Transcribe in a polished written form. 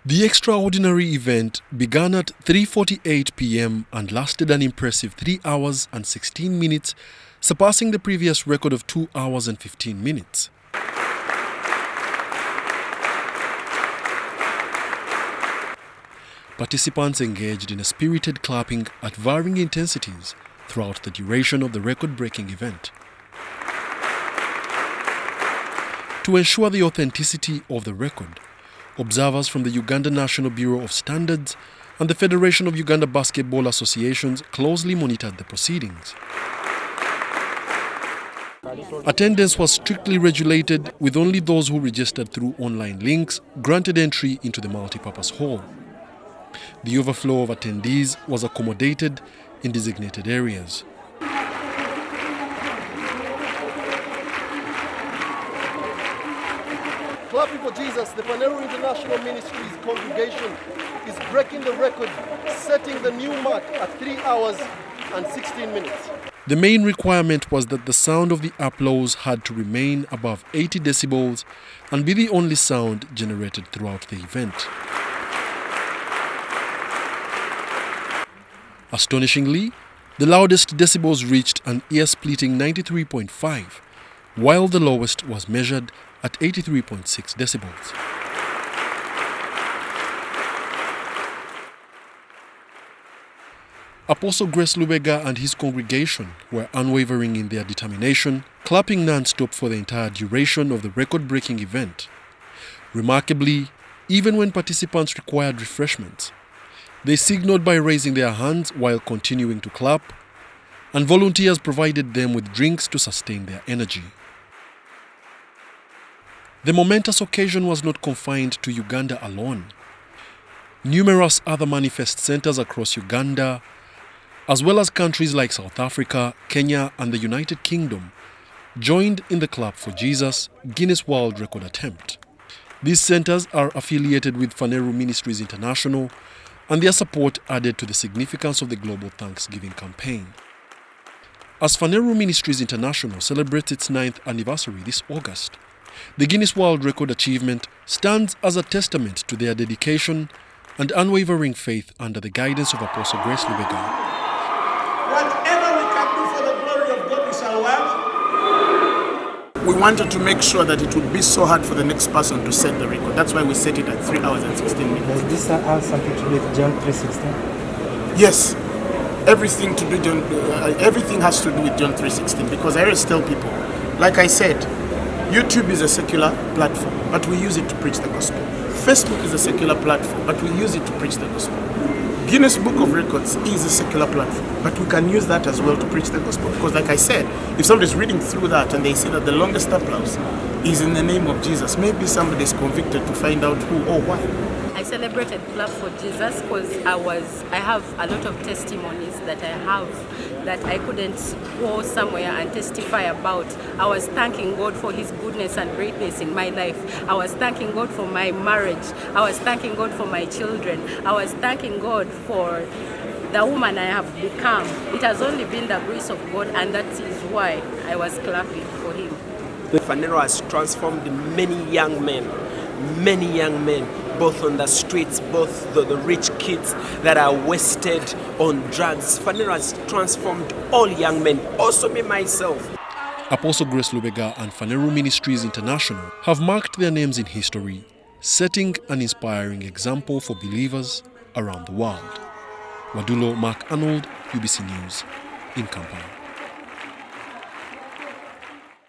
The extraordinary event began at 3:48 p.m. and lasted an impressive 3 hours and 16 minutes, surpassing the previous record of 2 hours and 15 minutes. Participants engaged in a spirited clapping at varying intensities throughout the duration of the record-breaking event. To ensure the authenticity of the record, observers from the Uganda National Bureau of Standards and the Federation of Uganda Basketball Associations closely monitored the proceedings. Attendance was strictly regulated, with only those who registered through online links granted entry into the multipurpose hall. The overflow of attendees was accommodated in designated areas. Clapping for Jesus, the Phaneroo International Ministries congregation is breaking the record, setting the new mark at 3 hours and 16 minutes. The main requirement was that the sound of the applause had to remain above 80 decibels and be the only sound generated throughout the event. Astonishingly, the loudest decibels reached an ear-splitting 93.5, while the lowest was measured at 83.6 decibels. Apostle Grace Lubega and his congregation were unwavering in their determination, clapping non-stop for the entire duration of the record-breaking event. Remarkably, even when participants required refreshments, they signaled by raising their hands while continuing to clap, and volunteers provided them with drinks to sustain their energy. The momentous occasion was not confined to Uganda alone. Numerous other manifest centers across Uganda, as well as countries like South Africa, Kenya, and the United Kingdom, joined in the Clap for Jesus Guinness World Record attempt. These centers are affiliated with Phaneroo Ministries International, and their support added to the significance of the Global Thanksgiving campaign. As Phaneroo Ministries International celebrates its 9th anniversary this August, the Guinness World Record achievement stands as a testament to their dedication and unwavering faith under the guidance of Apostle Grace Lubega. Whatever we can do for the glory of God, we shall work. We wanted to make sure that it would be so hard for the next person to set the record. That's why we set it at 3 hours and 16 minutes. Does this have something to do with John 3:16? Yes. Everything has to do with John 3:16, because I always tell people, like I said, YouTube is a secular platform, but we use it to preach the gospel. Facebook is a secular platform, but we use it to preach the gospel. Guinness Book of Records is a secular platform, but we can use that as well to preach the gospel, because like I said, if somebody's reading through that and they see that the longest applause is in the name of Jesus, maybe somebody's convicted to find out who or why. I celebrated Clap for Jesus because I have a lot of testimonies that I couldn't go somewhere and testify about. I was thanking God for His goodness and greatness in my life. I was thanking God for my marriage. I was thanking God for my children. I was thanking God for the woman I have become. It has only been the grace of God, and that is why I was clapping for Him. Phaneroo has transformed many young men, both on the streets, both the rich kids that are wasted on drugs. Phaneroo has transformed all young men, also me myself. Apostle Grace Lubega and Phaneroo Ministries International have marked their names in history, setting an inspiring example for believers around the world. Wadulo Mark Arnold, UBC News, in Kampala.